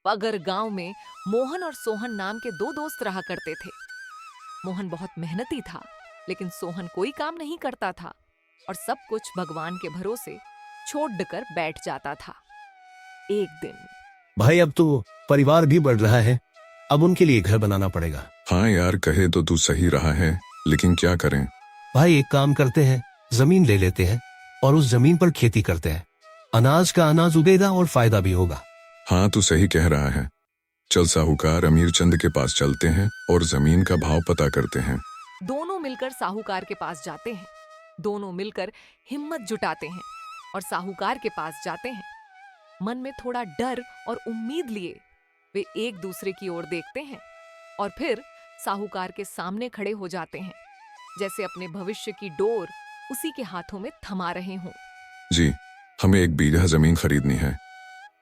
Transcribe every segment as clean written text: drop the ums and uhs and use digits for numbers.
अगर गांव में मोहन और सोहन नाम के दो दोस्त रहा करते थे। मोहन बहुत मेहनती था, लेकिन सोहन कोई काम नहीं करता था और सब कुछ भगवान के भरोसे छोड़ कर बैठ जाता था। एक दिन भाई अब तो परिवार भी बढ़ रहा है, अब उनके लिए घर बनाना पड़ेगा। हाँ यार, कहे तो तू सही रहा है, लेकिन क्या करें। भाई एक काम करते हैं, जमीन ले लेते हैं और उस जमीन पर खेती करते हैं। अनाज का अनाज उगेगा और फायदा भी होगा। हाँ तू सही कह रहा है। चल साहूकार अमीर चंद के पास चलते हैं और जमीन का भाव पता करते हैं। दोनों मिलकर साहूकार के पास जाते हैं। दोनों मिलकर हिम्मत जुटाते हैं और साहूकार के पास जाते हैं। मन में थोड़ा डर और उम्मीद लिए वे एक दूसरे की ओर देखते हैं और फिर साहूकार के सामने खड़े हो जाते हैं, जैसे अपने भविष्य की डोर उसी के हाथों में थमा रहे हों। जी, हमें 1 बीघा जमीन खरीदनी है।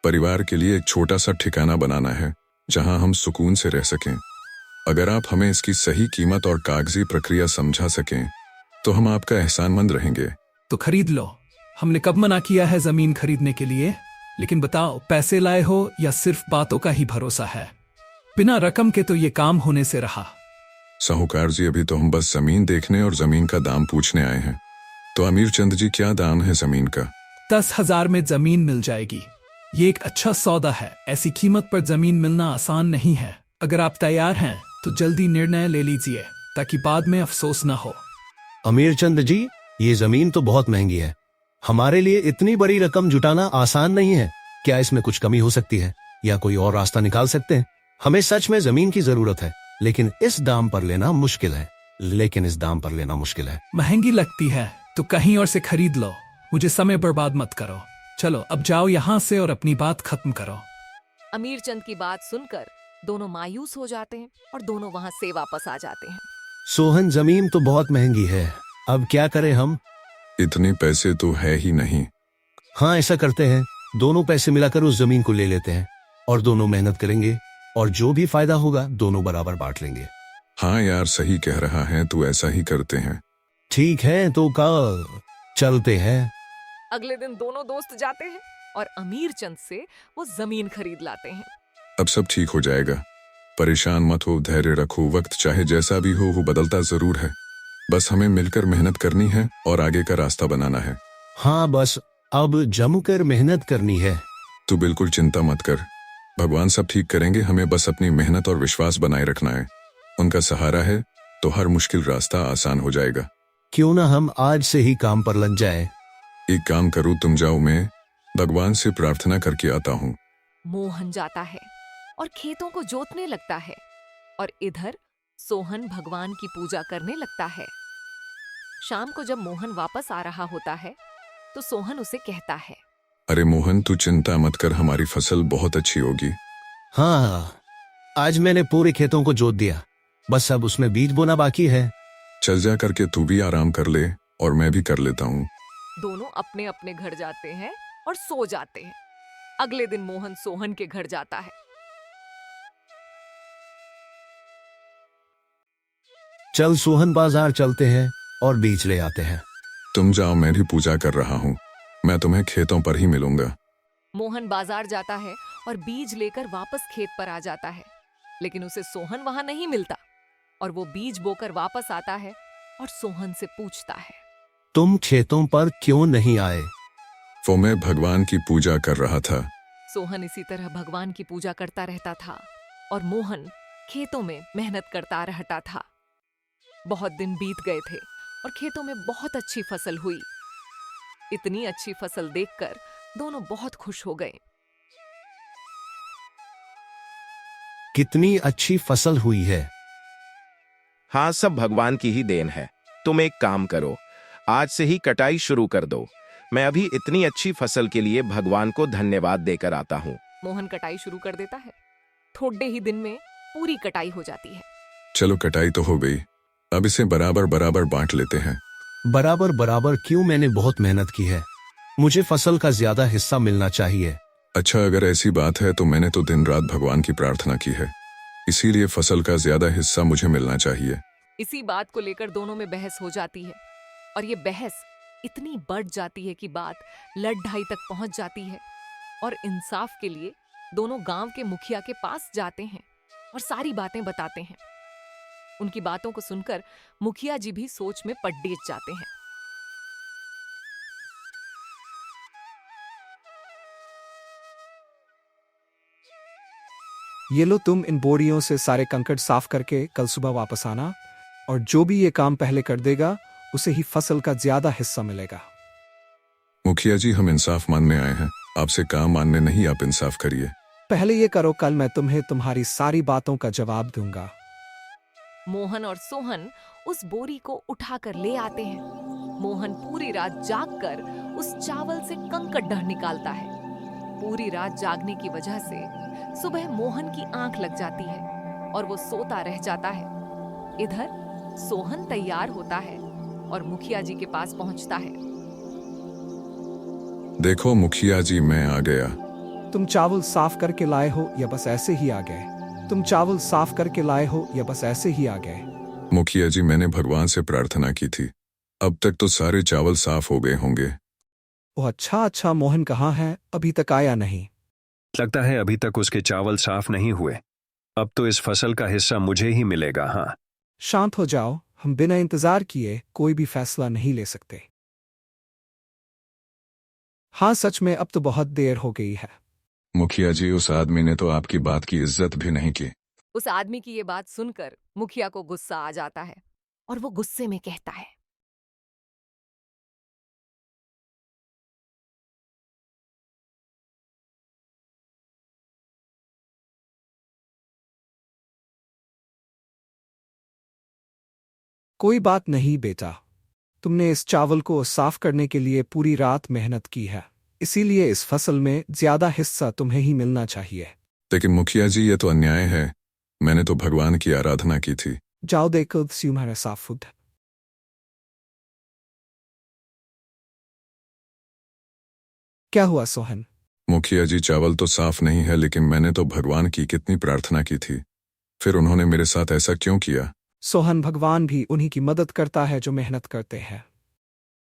परिवार के लिए एक छोटा सा ठिकाना बनाना है जहां हम सुकून से रह सकें। अगर आप हमें इसकी सही कीमत और कागजी प्रक्रिया समझा सकें तो हम आपका एहसानमंद रहेंगे। तो खरीद लो। हमने कब मना किया है जमीन खरीदने के लिए? लेकिन बताओ, पैसे लाए हो या सिर्फ बातों का ही भरोसा है? बिना रकम के तो ये काम होने से रहा। साहूकार जी, अभी तो हम बस जमीन देखने और जमीन का दाम पूछने आए हैं। तो अमीर चंद जी, क्या दाम है जमीन का? 10,000 में जमीन मिल जाएगी। ये एक अच्छा सौदा है। ऐसी कीमत पर जमीन मिलना आसान नहीं है। अगर आप तैयार हैं तो जल्दी निर्णय ले लीजिए ताकि बाद में अफसोस न हो। अमीर चंद जी, ये जमीन तो बहुत महंगी है। हमारे लिए इतनी बड़ी रकम जुटाना आसान नहीं है। क्या इसमें कुछ कमी हो सकती है या कोई और रास्ता निकाल सकते हैं? हमें सच में जमीन की जरूरत है, लेकिन इस दाम पर लेना मुश्किल है। महंगी लगती है तो कहीं और से खरीद लो। मुझे समय बर्बाद मत करो। चलो अब जाओ यहाँ से और अपनी बात खत्म करो। अमीर चंद की बात सुनकर दोनों मायूस हो जाते हैं और दोनों वहां से वापस आ जाते हैं। सोहन, जमीन तो बहुत महंगी है, अब क्या करें हम? इतने पैसे तो है ही नहीं। हाँ, ऐसा करते हैं, दोनों पैसे मिलाकर उस जमीन को ले लेते हैं और दोनों मेहनत करेंगे और जो भी फायदा होगा दोनों बराबर बांट लेंगे। हाँ यार, सही कह रहा है तू, ऐसा ही करते हैं। ठीक है, तो कल चलते हैं। अगले दिन दोनों दोस्त जाते हैं और अमीर चंद से वो जमीन खरीद लाते हैं। अब सब ठीक हो जाएगा, परेशान मत हो, धैर्य रखो। वक्त चाहे जैसा भी हो वो बदलता जरूर है। बस हमें मिलकर मेहनत करनी है और आगे का रास्ता बनाना है। हाँ, बस अब जमकर मेहनत करनी है। तू बिल्कुल चिंता मत कर, भगवान सब ठीक करेंगे। हमें बस अपनी मेहनत और विश्वास बनाए रखना है। उनका सहारा है तो हर मुश्किल रास्ता आसान हो जाएगा। क्यों ना हम आज से ही काम पर लग जाए। एक काम करो, तुम जाओ, मैं भगवान से प्रार्थना करके आता हूँ। मोहन जाता है और खेतों को जोतने लगता है और इधर सोहन भगवान की पूजा करने लगता है। शाम को जब मोहन वापस आ रहा होता है तो सोहन उसे कहता है, अरे मोहन, तू चिंता मत कर, हमारी फसल बहुत अच्छी होगी। हाँ, आज मैंने पूरे खेतों को जोत दिया, बस अब उसमें बीज बोना बाकी है। चल जा करके तू भी आराम कर ले और मैं भी कर लेता हूँ। दोनों अपने अपने घर जाते हैं और सो जाते हैं। अगले दिन मोहन सोहन के घर जाता है। चल सोहन, बाजार चलते हैं और बीज ले आते हैं। तुम जाओ, मैं भी पूजा कर रहा हूँ। मैं तुम्हें खेतों पर ही मिलूंगा। मोहन बाजार जाता है और बीज लेकर वापस खेत पर आ जाता है, लेकिन उसे सोहन वहां नहीं मिलता और वो बीज बोकर वापस आता है और सोहन से पूछता है, तुम खेतों पर क्यों नहीं आए? वो मैं भगवान की पूजा कर रहा था। सोहन इसी तरह भगवान की पूजा करता रहता था और मोहन खेतों में मेहनत करता रहता था। बहुत दिन बीत गए थे और खेतों में बहुत अच्छी फसल हुई। इतनी अच्छी फसल देखकर दोनों बहुत खुश हो गए। कितनी अच्छी फसल हुई है। हाँ, सब भगवान की ही देन है। तुम एक काम करो, आज से ही कटाई शुरू कर दो। मैं अभी इतनी अच्छी फसल के लिए भगवान को धन्यवाद देकर आता हूँ। मोहन कटाई शुरू कर देता है। थोड़े ही दिन में पूरी कटाई हो जाती है। चलो, कटाई तो हो गई, अब इसे बराबर बराबर बांट लेते हैं। बराबर बराबर क्यों? मैंने बहुत मेहनत की है, मुझे फसल का ज्यादा हिस्सा मिलना चाहिए। अच्छा, अगर ऐसी बात है तो मैंने तो दिन रात भगवान की प्रार्थना की है, इसीलिए फसल का ज्यादा हिस्सा मुझे मिलना चाहिए। इसी बात को लेकर दोनों में बहस हो जाती है और ये बहस इतनी बढ़ जाती है कि बात लड़ाई तक पहुंच जाती है और इंसाफ के लिए दोनों गांव के मुखिया के पास जाते हैं और सारी बातें बताते हैं। उनकी बातों को सुनकर मुखिया जी भी सोच में पड़ेज जाते हैं। ये लो, तुम इन बोरियों से सारे कंकड़ साफ करके कल सुबह वापस आना, और जो भी ये काम पहले कर देगा उसे ही फसल का ज्यादा हिस्सा मिलेगा। मुखिया जी, हम इंसाफ मानने आए हैं, आपसे काम मानने नहीं, आप इंसाफ करिए। पहले ये करो, कल मैं तुम्हें तुम्हारी सारी बातों का जवाब दूंगा। मोहन और सोहन उस बोरी को उठाकर ले आते हैं। मोहन पूरी रात जागकर उस चावल से कंकड़ निकालता है। पूरी रात जागने की वजह से सुबह मोहन की आंख लग जाती है और वो सोता रह जाता है। इधर सोहन तैयार होता है और मुखिया जी के पास पहुंचता है। देखो मुखिया जी, मैं आ गया। तुम चावल साफ करके लाए हो या बस ऐसे ही आ गए? तुम चावल साफ करके लाए हो या बस ऐसे ही आ गए? मुखिया जी, मैंने भगवान से प्रार्थना की थी, अब तक तो सारे चावल साफ हो गए होंगे। ओह अच्छा, मोहन कहाँ है? अभी तक आया नहीं। लगता है अभी तक उसके चावल साफ नहीं हुए। अब तो इस फसल का हिस्सा मुझे ही मिलेगा। हाँ, शांत हो जाओ, हम बिना इंतजार किए कोई भी फैसला नहीं ले सकते। हाँ सच में, अब तो बहुत देर हो गई है। मुखिया जी, उस आदमी ने तो आपकी बात की इज्जत भी नहीं की। उस आदमी की ये बात सुनकर मुखिया को गुस्सा आ जाता है और वो गुस्से में कहता है, कोई बात नहीं बेटा, तुमने इस चावल को साफ करने के लिए पूरी रात मेहनत की है, इसीलिए इस फसल में ज्यादा हिस्सा तुम्हें ही मिलना चाहिए। लेकिन मुखिया जी, ये तो अन्याय है। मैंने तो भगवान की आराधना की थी। जाओ देखो तुम्हारा साफ फूड। क्या हुआ सोहन? मुखिया जी, चावल तो साफ नहीं है, लेकिन मैंने तो भगवान की कितनी प्रार्थना की थी, फिर उन्होंने मेरे साथ ऐसा क्यों किया? सोहन, भगवान भी उन्हीं की मदद करता है जो मेहनत करते हैं।